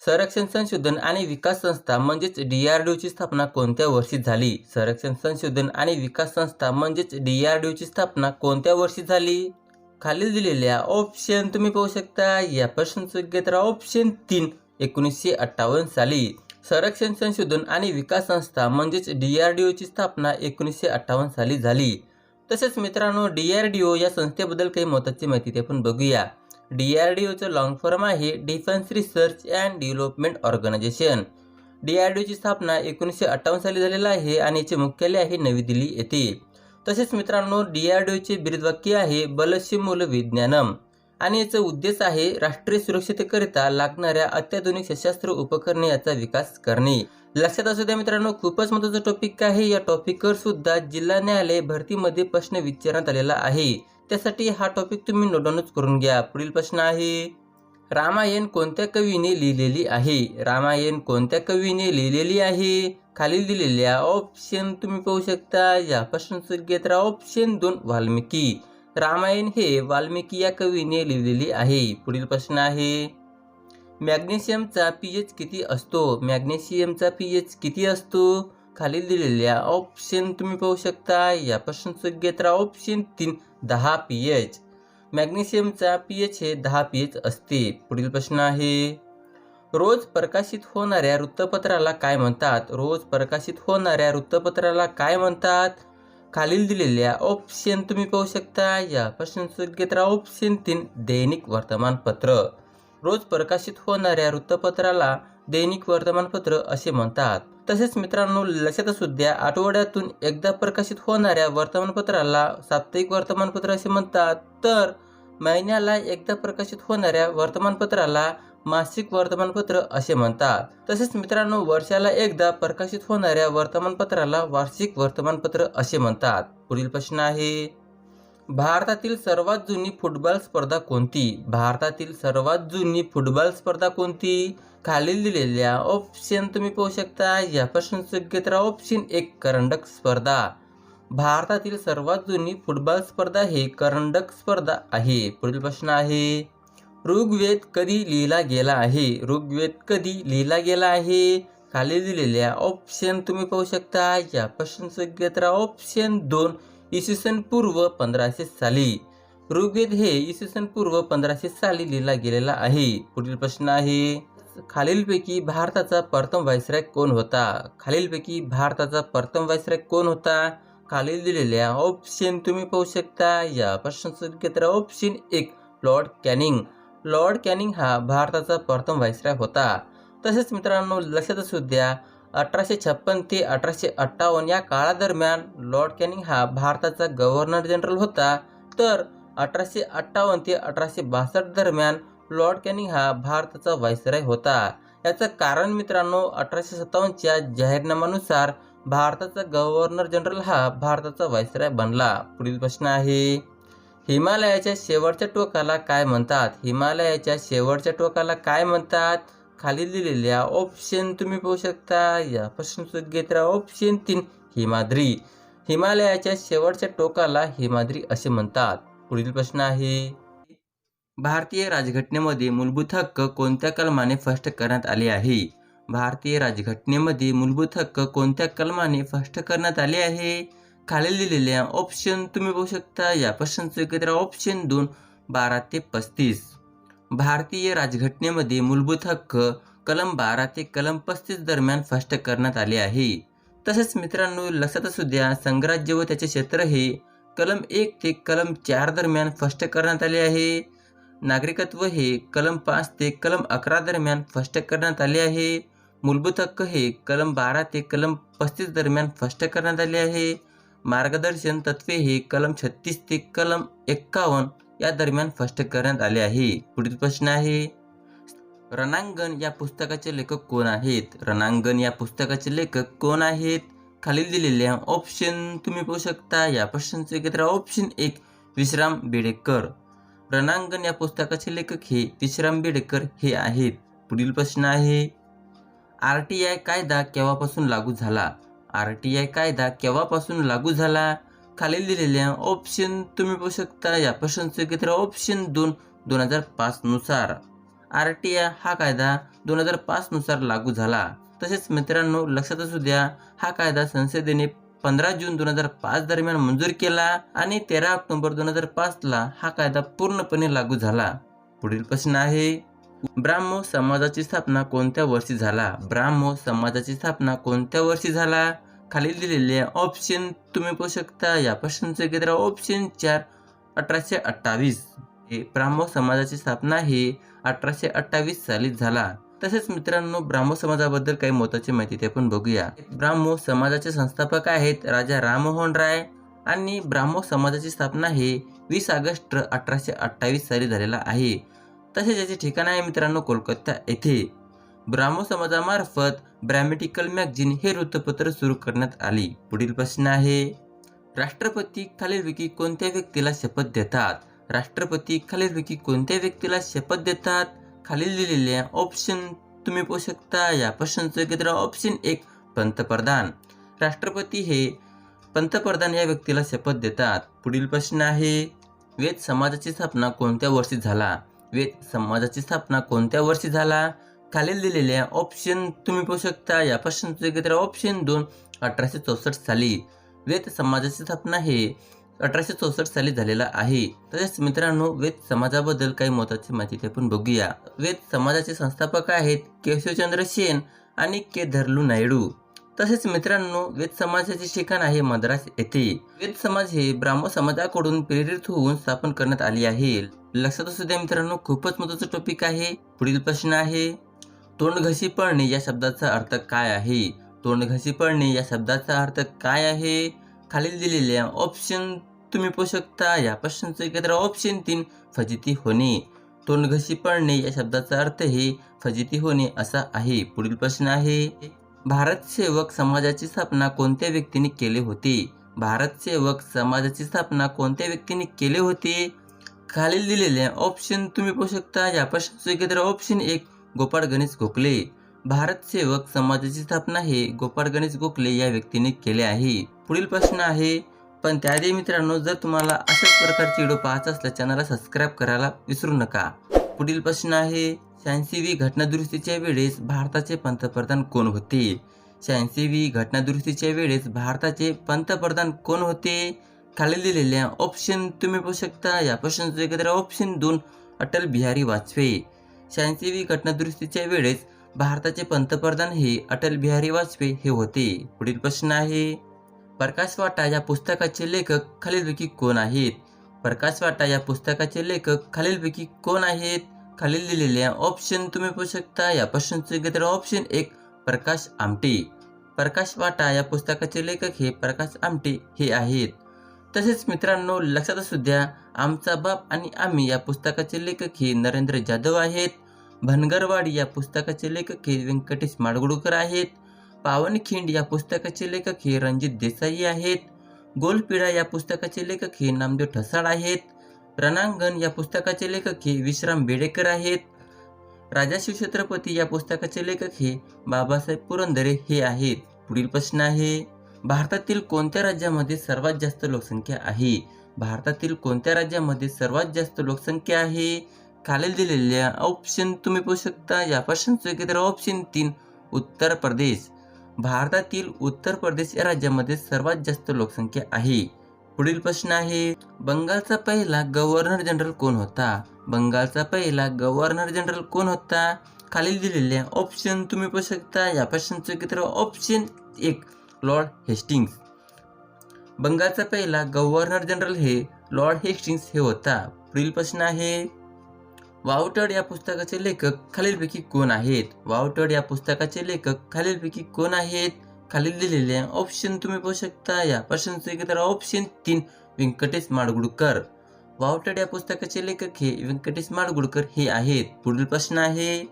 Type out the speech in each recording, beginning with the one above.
संरक्षण संशोधन आणि विकास संस्था म्हणजेच DRDOची स्थापना कोणत्या वर्षी झाली? संरक्षण संशोधन आणि विकास संस्था म्हणजेच DRDOची स्थापना कोणत्या वर्षी झाली? खालील दिलेल्या ऑप्शन तुम्ही पाहू शकता. या प्रश्नाचं योग्य उत्तर ऑप्शन 3 1958 साली. संरक्षण संशोधन आणि विकास संस्था म्हणजेच DRDOची स्थापना 1958 साली झाली. तसेच मित्रांनो, DRDO या संस्थेबद्दल काही महत्त्वाची माहिती ते आपण बघूया. DRDOचं लॉंग फॉर्म आहे defence research and development organisation. DRDOची स्थापना 1958 साली झालेली आहे आणि याचे मुख्यालय आहे नवी दिल्ली येथे. तसेच मित्रांनो, DRDOचे ब्रीदवाक्य आहे बलशिमूल विज्ञानम आणि याचा उद्देश आहे राष्ट्रीय सुरक्षिततेकरिता लागणाऱ्या अत्याधुनिक सशस्त्र उपकरणे याचा विकास करणे. लक्षात असू द्या मित्रांनो, खूपच महत्त्वाचा टॉपिक आहे. या टॉपिकवर सुद्धा जिल्हा न्यायालय भरतीमध्ये प्रश्न विचारण्यात आलेला आहे. त्यासाठी हा टॉपिक तुम्ही नोट डाऊनच करून घ्या. पुढील प्रश्न आहे, रामायण कोणत्या कवीने लिहिलेली आहे? रामायण कोणत्या कवीने लिहिलेली आहे? खालील दिलेल्या ऑप्शन तुम्ही पाहू शकता. या प्रश्नाचं योग्य उत्तर ऑप्शन 2 वाल्मिकी. रामायण हे वाल्मिकी या कवीने लिहिलेली आहे. पुढील प्रश्न आहे, मॅग्नेशियमचा pH किती असतो? मॅग्नेशियमचा pH किती असतो? खालील दिलेल्या ऑप्शन तुम्ही पाहू शकता. या प्रश्नाचं योग्य उत्तर ऑप्शन 3 10 pH. मॅग्नेशियमचा pH हे 10 pH असते. पुढील प्रश्न आहे, रोज प्रकाशित होणाऱ्या वृत्तपत्राला काय म्हणतात? रोज प्रकाशित होणाऱ्या वृत्तपत्राला काय म्हणतात? खालील दिलेल्या ऑप्शन तुम्ही पाहू शकता. या प्रश्नाचं योग्य उत्तर ऑप्शन 3 दैनिक वर्तमानपत्र. रोज प्रकाशित होणाऱ्या वृत्तपत्राला दैनिक वर्तमानपत्र असे म्हणतात. तसेच मित्रांनो, लक्षात असू द्या, आठवड्यातून एकदा प्रकाशित होणाऱ्या वर्तमानपत्राला साप्ताहिक वर्तमानपत्र असे म्हणतात. तर महिन्याला एकदा प्रकाशित होणाऱ्या वर्तमानपत्राला मासिक वर्तमानपत्र असे म्हणतात. तसेच मित्रांनो, वर्षाला एकदा प्रकाशित होणाऱ्या वर्तमानपत्राला वार्षिक वर्तमानपत्र असे म्हणतात. पुढील प्रश्न आहे, भारतातील सर्वात जुनी फुटबॉल स्पर्धा कोणती? भारतातील सर्वात जुनी फुटबॉल स्पर्धा कोणती? खालील दिलेल्या ऑप्शन तुम्ही पाहू शकता. या प्रश्नाचं योग्य उत्तर ऑप्शन 1 करंडक स्पर्धा. भारतातील सर्वात जुनी फुटबॉल स्पर्धा हे करंडक स्पर्धा आहे. पुढील प्रश्न आहे, ऋग्वेद कधी लिहिला गेला आहे? ऋग्वेद कधी लिहिला गेला आहे? खालील दिलेल्या ऑप्शन तुम्ही पाहू शकता. या प्रश्नाचं योग्य उत्तर ऑप्शन 2 इसवी पूर्व 1500 साली. ऋग्वेद हे इसवी पूर्व 1500 साली लिहिला गेलेला आहे. पुढील प्रश्न आहे, खालीलपैकी भारताचा प्रथम व्हाईसरॉय कोण होता? खालीलपैकी भारताचा प्रथम व्हाईसरॉय कोण होता? खालील दिलेल्या ऑप्शन तुम्ही पाहू शकता. या प्रश्नाचं योग्य उत्तर option 1 Lord Canning. Lord Canning हा भारताचा प्रथम व्हाईसरॉय होता. तसेच मित्रांनो, लक्षात असू द्या, 1856 ते 1858 या काळादरम्यान लॉर्ड कॅनिंग हा भारताचा गव्हर्नर जनरल होता. तर 1858 ते 1862 दरम्यान लॉर्ड कॅनिंग हा भारताचा व्हाईसरॉय होता. याचं कारण मित्रांनो, 1857च्या जाहीरनाम्यानुसार भारताचा गव्हर्नर जनरल हा भारताचा व्हाईसरॉय बनला. पुढील प्रश्न आहे, हिमालयाच्या शेवटच्या टोकाला काय म्हणतात? हिमालयाच्या शेवटच्या टोकाला काय म्हणतात? खाली दिलेल्या ऑप्शन तुम्ही पाहू शकता. या प्रश्नाचं योग्य उत्तर ऑप्शन 3 हिमाद्री. हिमालयाच्या शेवटच्या टोकाला हिमाद्री असे म्हणतात. पुढील प्रश्न आहे, भारतीय राजघटनेमध्ये मूलभूत हक्क कोणत्या कलमाने स्पष्ट करण्यात आले आहे? भारतीय राजघटनेमध्ये मूलभूत हक्क कोणत्या कलमाने स्पष्ट करण्यात आले आहे? खालील दिलेल्या ऑप्शन तुम्ही पाहू शकता. या प्रश्नाचं योग्य उत्तर ऑप्शन 2 12 ते 35. भारतीय राजघटनेमध्ये मूलभूत हक्क कलम 12 ते कलम 35 दरम्यान स्पष्ट करण्यात आले आहे. तसेच मित्रांनो, लक्षात असू द्या, संघराज्य व त्याचे क्षेत्र हे कलम 1 ते कलम 4 दरम्यान स्पष्ट करण्यात आले आहे. नागरिकत्व हे कलम 5 ते कलम 11 दरम्यान स्पष्ट करण्यात आले आहे. मूलभूत हक्क हे कलम 12 ते कलम 35 दरम्यान स्पष्ट करण्यात आले आहे. मार्गदर्शन तत्वे हे कलम 36 ते कलम 51 या दरम्यान स्पष्ट करण्यात आले आहे. पुढील प्रश्न आहे, रणांगण या पुस्तकाचे लेखक कोण आहेत? रणांगण या पुस्तकाचे लेखक कोण आहेत? खालील दिलेल्या ऑप्शन तुम्ही पाहू शकता. या प्रश्नाचे उत्तर ऑप्शन 1 विश्राम बेडेकर. रणांगण या पुस्तकाचे लेखक हे विश्राम बेडेकर हे आहेत. पुढील प्रश्न आहे, RTI कायदा केव्हापासून लागू झाला? RTI कायदा केव्हापासून लागू झाला? खालील दिलेल्या ऑप्शन तुम्ही पाहू शकता. या प्रश्नाचे उत्तर ऑप्शन 2 2005 नुसार. RTI हा कायदा 2005 नुसार लागू झाला. तसेच मित्रांनो लक्षात असू द्या, हा कायदा संसदेने 15 जून 2005 दरम्यान मंजूर केला आणि 13 ऑक्टोबर 2005 ला हा कायदा पूर्णपणे लागू झाला. पुढील प्रश्न आहे, ब्राह्मो समाजाची स्थापना कोणत्या वर्षी झाला? ब्राह्मो समाजाची स्थापना कोणत्या वर्षी झाला? खालील दिलेले ऑप्शन तुम्ही पाहू शकता. या प्रश्नाचे उत्तर ऑप्शन 4 1828. ब्राह्मो समाजाची स्थापना ही 1828 साली झाला. तसेच मित्रांनो ब्राह्मो समाजाबद्दल काही महत्त्वाची माहिती ते आपण बघूया. ब्राह्मो समाजाचे संस्थापक आहेत राजा राममोहन राय आणि ब्राह्मो समाजाची स्थापना ही 20 ऑगस्ट 1828 साली झालेला आहे. तसेच याचे ठिकाण आहे मित्रांनो कोलकाता येथे. ब्राह्मो समाजामार्फत ब्रॅमेटिकल मॅगझिन हे वृत्तपत्र सुरू करण्यात आली. पुढील प्रश्न आहे, राष्ट्रपती खालीलपैकी कोणत्या व्यक्तीला शपथ देतात? राष्ट्रपती खालीलपैकी कोणत्या व्यक्तीला शपथ देतात? खालील दिलेल्या ऑप्शन तुम्ही पाहू शकता. या प्रश्नाचे उत्तर ऑप्शन 1 पंतप्रधान. राष्ट्रपती हे पंतप्रधान या व्यक्तीला शपथ देतात. पुढील प्रश्न आहे, वेद समाजाची स्थापना कोणत्या वर्षी झाला? वेद समाजाची स्थापना कोणत्या वर्षी झाला? खालील दिलेल्या ऑप्शन तुम्ही पाहू शकता. या प्रश्नाचे उत्तर ऑप्शन 2 1864 साली. वेद समाजाची स्थापना हे 1864 साली झालेला आहे. तसेच मित्रांनो वेद समाजाबद्दल काही महत्त्वाची माहिती आपण बघूया. वेद समाजाचे संस्थापक आहेत केशवचंद्र सेन आणि के धरलू नायडू. तसेच मित्रांनो वेद समाजाचे ठिकाण आहे मद्रास येथे. वेद समाज हे ब्राह्मो समाजाकडून प्रेरित होऊन स्थापन करण्यात आली आहे. लक्षात असू द्या मित्रांनो, खूपच महत्त्वाचा टॉपिक आहे. पुढील प्रश्न आहे, तोंडघशी पळणे या शब्दाचा अर्थ काय आहे? तोंडघशी पळणे या शब्दाचा अर्थ काय आहे? खालील दिलेल्या ऑप्शन तुम्ही पाहू शकता. या प्रश्नाचे उत्तर ऑप्शन 3 फजिती होणे. तोंडघशी पळणे या शब्दाचा अर्थ हे फजिती होणे असा आहे. पुढील प्रश्न आहे, भारत सेवक समाजाची स्थापना कोणत्या व्यक्तीने केले होते? भारत सेवक समाजाची स्थापना कोणत्या व्यक्तीने केले होते? खालील दिलेल्या ऑप्शन तुम्ही पाहू शकता. या प्रश्नाचे उत्तर ऑप्शन 1 गोपाळ गणेश गोखले. भारत सेवक समाजाची स्थापना हे गोपाळ गणेश गोखले या व्यक्तीने केले आहे. पुढील प्रश्न आहे, पण त्याआधी मित्रांनो जर तुम्हाला अशाच प्रकारचे व्हिडिओ पाहायचा असल्यास चॅनलला सबस्क्राईब करायला विसरू नका. पुढील प्रश्न आहे, 86वी घटनादुरुस्तीच्या वेळेस भारताचे पंतप्रधान कोण होते? 86वी घटनादुरुस्तीच्या वेळेस भारताचे पंतप्रधान कोण होते? खालील दिलेल्या ऑप्शन तुम्ही पाहू शकता. या प्रश्नाचे उत्तर ऑप्शन 2 अटल बिहारी वाजपेयी. 86वी घटनादुरुस्तीच्या वेळेस भारताचे पंतप्रधान हे अटल बिहारी वाजपेयी हे होते. पुढील प्रश्न आहे, प्रकाश वाटा या पुस्तकाचे लेखक खालीलपैकी कोण आहेत? प्रकाश वाटा या पुस्तकाचे लेखक खालीलपैकी कोण आहेत? खालील दिलेल्या ऑप्शन तुम्ही पाहू शकता. या प्रश्नाचे उत्तर ऑप्शन 1 प्रकाश आमटे. प्रकाश वाटा या पुस्तकाचे लेखक हे प्रकाश आमटे हे आहेत. तसेच मित्रांनो लक्षात असू द्या, आमचा बाप आणि आम्ही या पुस्तकाचे लेखक हे नरेंद्र जाधव आहेत. भनगरवाडी या पुस्तकाचे लेखक हे व्यंकटेश माडगुळकर आहेत. पावनखिंड या पुस्तकाचे लेखक हे रणजित देसाई आहेत. गोलपिढा या पुस्तकाचे लेखक हे नामदेव ठसाळ आहेत. रणांगण या पुस्तकाचे लेखक हे विश्राम बेडेकर आहेत. राजा शिवछत्रपती या पुस्तकाचे लेखक हे बाबासाहेब पुरंदरे हे आहेत. पुढील प्रश्न आहे, भारतातील कोणत्या राज्यामध्ये सर्वात जास्त लोकसंख्या आहे? भारतातील कोणत्या राज्यामध्ये सर्वात जास्त लोकसंख्या आहे? खालील दिलेल्या ऑप्शन तुम्ही पाहू शकता. या प्रश्नाचे उत्तर ऑप्शन 3 उत्तर प्रदेश. भारतातील उत्तर प्रदेश या राज्यामध्ये सर्वात जास्त लोकसंख्या आहे. पुढील प्रश्न आहे, बंगालचा पहिला गव्हर्नर जनरल कोण होता? बंगालचा पहिला गव्हर्नर जनरल कोण होता? खालील दिलेल्या ऑप्शन तुम्ही पाहू शकता. या प्रश्नाचे उत्तर ऑप्शन 1 लॉर्ड हेस्टिंग्स. बंगालचा पहिला गव्हर्नर जनरल हे लॉर्ड हेस्टिंग्स हे होता. पुढील प्रश्न आहे, वावटळ या पुस्तकाचे लेखक खालीलपैकी कोण आहेत? वावटळ या पुस्तकाचे लेखक खालीलपैकी कोण आहेत? खालील दिलेल्या ऑप्शन तुम्ही पाहू शकता. या प्रश्नाचे उत्तर ऑप्शन 3 व्यंकटेश माडगुळकर. वावटळ या पुस्तकाचे लेखक हे व्यंकटेश माडगुळकर हे आहेत. पुढील प्रश्न आहे,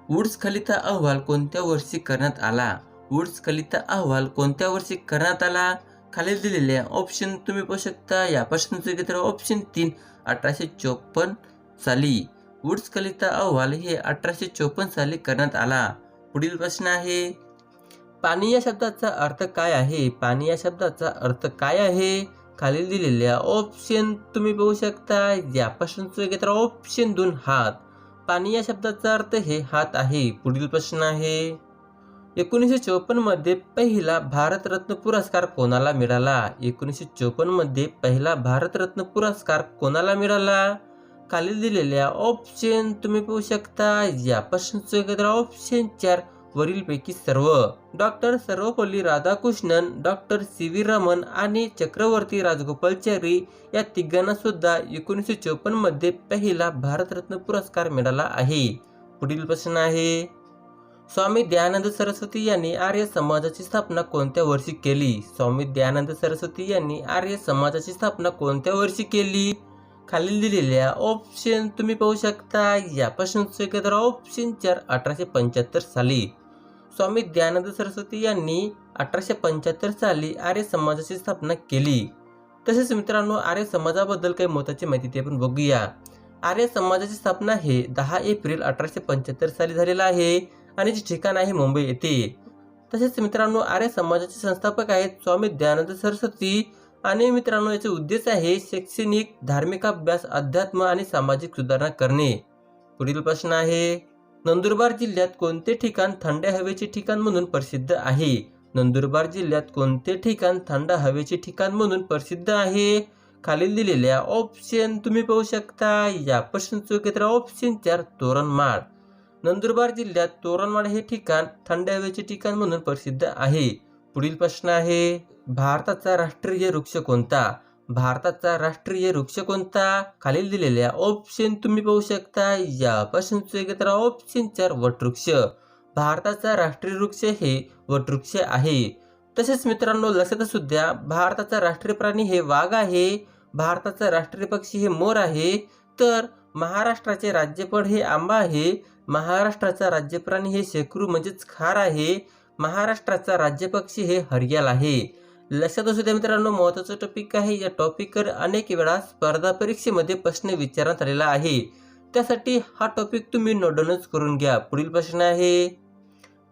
वुड्स खलिता अहवाल कोणत्या वर्षी करण्यात आला? वुड्स खलिता अहवाल कोणत्या वर्षी करण्यात आला? खालील दिलेल्या ऑप्शन तुम्ही पाहू शकता. या प्रश्नाचे उत्तर ऑप्शन 3 1854 साली. वुड्स खलिता अहवाल हे 1854 साली करण्यात आला. पुढील प्रश्न आहे, पाणी या शब्दाचा अर्थ काय आहे? पाणी या शब्दाचा अर्थ काय आहे? खालील दिलेल्या ऑप्शन तुम्ही पाहू शकता. या प्रश्नाचे उत्तर ऑप्शन 2 हात. पाणी या शब्दाचा अर्थ हे हात आहे. पुढील प्रश्न आहे 1954 मध्ये पहिला भारतरत्न पुरस्कार कोणाला मिळाला? 1954 मध्ये पहिला भारतरत्न पुरस्कार कोणाला मिळाला? खालील दिलेल्या ऑप्शन तुम्ही पाहू शकता. या प्रश्नाचं उत्तर ऑप्शन 4 वरीलपैकी सर्व. Doctor Sarvepalli Radhakrishnan, doctor C V. Raman आणि चक्रवर्ती राजगोपालाचारी या तिघांना सुद्धा 1954 मध्ये पहिला भारतरत्न पुरस्कार मिळाला आहे. पुढील प्रश्न आहे स्वामी दयानंद सरस्वती यांनी आर्य समाजाची स्थापना कोणत्या वर्षी केली? स्वामी दयानंद सरस्वती यांनी आर्य समाजाची स्थापना कोणत्या वर्षी केली? खालील दिलेल्या ऑप्शन तुम्ही पाहू शकता. या प्रश्नाचं उत्तर ऑप्शन 4 1875 साली. स्वामी दयानंद सरस्वती यांनी 1875 साली आर्य समाजाची स्थापना केली. तसेच मित्रांनो, आर्य समाजाबद्दल काही महत्त्वाची माहिती ते आपण बघूया. आर्य समाजाची स्थापना हे 10 एप्रिल 1875 साली झालेला आहे आणि जे ठिकाण आहे मुंबई येथे. तसेच मित्रांनो, आर्य समाजाचे संस्थापक आहेत स्वामी दयानंद सरस्वती आणि मित्रांनो याचे उद्देश आहे शैक्षणिक, धार्मिक अभ्यास, अध्यात्म आणि सामाजिक सुधारणा करणे. पुढील प्रश्न आहे नंदुरबार जिल्ह्यात कोणते ठिकाण थंड हवेचे ठिकाण म्हणून प्रसिद्ध आहे? नंदुरबार जिल्ह्यात कोणते ठिकाण थंड हवेचे ठिकाण म्हणून प्रसिद्ध आहे? खालील दिलेल्या ऑप्शन तुम्ही पाहू शकता. या प्रश्नाचं उत्तर ऑप्शन 4 तोरणमाळ. नंदुरबार जिल्ह्यात तोरणमाळ हे ठिकाण थंड हवेचे ठिकाण म्हणून प्रसिद्ध आहे. पुढील प्रश्न आहे भारताचा राष्ट्रीय वृक्ष कोणता? भारताचा राष्ट्रीय वृक्ष कोणता? खालील दिलेल्या ऑप्शन तुम्ही पाहू शकता. या प्रश्नाचं उत्तर ऑप्शन 4 वटवृक्ष. भारताचा राष्ट्रीय वृक्ष हे वटवृक्ष आहे. तसेच मित्रांनो लक्षात असू द्या, भारताचा राष्ट्रीय प्राणी हे वाघ आहे, भारताचा राष्ट्रीय पक्षी हे मोर आहे, तर महाराष्ट्राचे राज्यफळ हे आंबा आहे, महाराष्ट्राचा राज्यप्राणी हे शेकरू म्हणजेच खार आहे, महाराष्ट्राचा राज्यपक्षी हे हरियाल आहे. लक्षात असू द्या मित्रांनो, महत्त्वाचा टॉपिक आहे. या टॉपिकवर अनेक वेळा स्पर्धा परीक्षेमध्ये प्रश्न विचारण्यात आलेला आहे, त्यासाठी हा टॉपिक तुम्ही नोट डाऊनच करून घ्या. पुढील प्रश्न आहे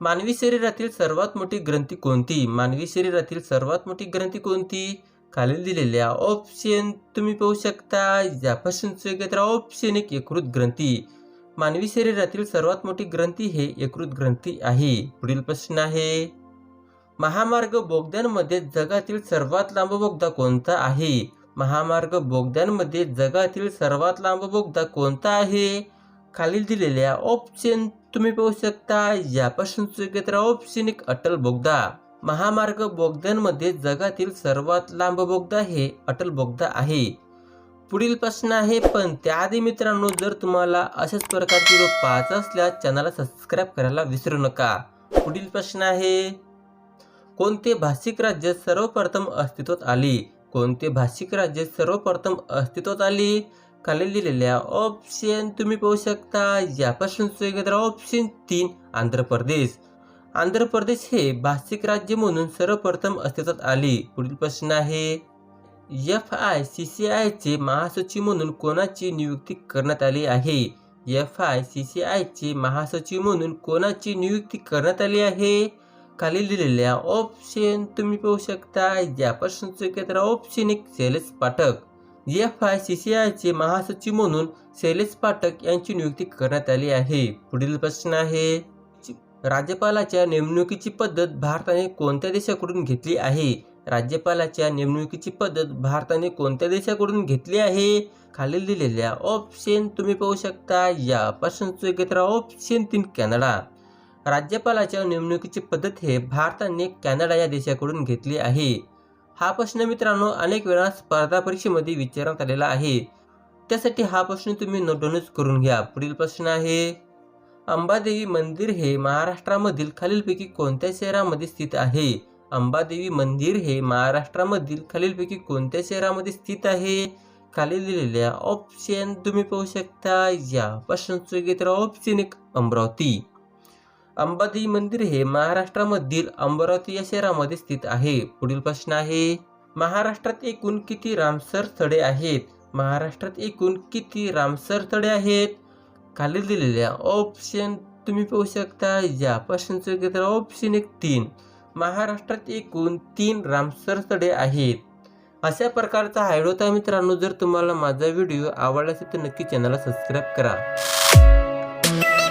मानवी शरीरातील सर्वात मोठी ग्रंथी कोणती? मानवी शरीरातील सर्वात मोठी ग्रंथी कोणती? खालील दिलेल्या ऑप्शन तुम्ही पाहू शकता. या प्रश्नाचं उत्तर ऑप्शन 1 यकृत ग्रंथी. मानवी शरीरातील सर्वात मोठी ग्रंथी हे यकृत ग्रंथी आहे. पुढील प्रश्न आहे महामार्ग बोगद्यांमध्ये जगातील सर्वात लांब बोगदा कोणता आहे? महामार्ग बोगद्यांमध्ये जगातील सर्वात लांब बोगदा कोणता आहे? खालील दिलेल्या ऑप्शन तुम्ही पाहू शकता. या प्रश्नाचं उत्तर ऑप्शन 1 अटल बोगदा. महामार्ग बोगद्यांमध्ये जगातील सर्वात लांब बोगदा हे अटल बोगदा आहे. पुढील प्रश्न आहे, पण त्याआधी मित्रांनो, जर तुम्हाला अशाच प्रकारचे व्हिडिओ पाहायचे असल्यास चॅनलला सबस्क्राईब करायला विसरू नका. पुढील प्रश्न आहे कोणते भाषिक राज्य सर्वप्रथम अस्तित्वात आले? कोणते भाषिक राज्य सर्वप्रथम अस्तित्वात आले? खालील दिलेल्या ऑप्शन तुम्ही पाहू शकता. या प्रश्नाचं उत्तर ऑप्शन 3 आंध्र प्रदेश. आंध्र प्रदेश हे भाषिक राज्य म्हणून सर्वप्रथम अस्तित्वात आले. पुढील प्रश्न आहे FICCI चे महासचिव म्हणून कोणाची नियुक्ती करण्यात आली आहे? FICCI चे महासचिव म्हणून कोणाची नियुक्ती करण्यात आली आहे? खालील दिलेल्या ऑप्शन तुम्ही पाहू शकता. या प्रश्नाचं उत्तर ऑप्शन 1 शैलेश पाठक. FICCI चे महासचिव म्हणून शैलेश पाठक यांची नियुक्ती करण्यात आली आहे. पुढील प्रश्न आहे राज्यपालाच्या नेमणुकीची पद्धत भारताने कोणत्या देशाकडून घेतली आहे? राज्यपालाच्या नेमणुकीची पद्धत भारताने कोणत्या देशाकडून घेतली आहे? खालील दिलेल्या ऑप्शन तुम्ही पाहू शकता. या प्रश्नाचं उत्तर ऑप्शन 3 कॅनडा. राज्यपालाच्या नेमणुकीची पद्धत हे भारताने कॅनडा या देशाकडून घेतली आहे. हा प्रश्न मित्रांनो अनेक वेळा स्पर्धा परीक्षेमध्ये विचारण्यात आलेला आहे, त्यासाठी हा प्रश्न तुम्ही नोट डाऊन करून घ्या. पुढील प्रश्न आहे अंबादेवी मंदिर हे महाराष्ट्रामधील खालीलपैकी कोणत्या शहरामध्ये स्थित आहे? अंबादेवी मंदिर हे महाराष्ट्रामधील खालीलपैकी कोणत्या शहरामध्ये स्थित आहे? खाली दिलेल्या ऑप्शन तुम्ही पाहू शकता. या प्रश्नाचं उत्तर ऑप्शन 1 अमरावती. अंबादेवी मंदिर हे महाराष्ट्रामधील अमरावती या शहरामध्ये स्थित आहे. पुढील प्रश्न आहे महाराष्ट्रात एकूण किती रामसर स्थळे आहेत? महाराष्ट्रात एकूण किती रामसर स्थळे आहेत? खाली दिलेल्या ऑप्शन तुम्ही पाहू शकता. या प्रश्नाचं उत्तर ऑप्शन 1 3. महाराष्ट्रात एकूण 3 रामसर स्थळे आहेत. अशा प्रकारचा हा व्हिडिओ मित्रांनो, जर तुम्हाला माझा व्हिडिओ आवडला असेल तर नक्की चॅनलला सबस्क्राईब करा. आहे.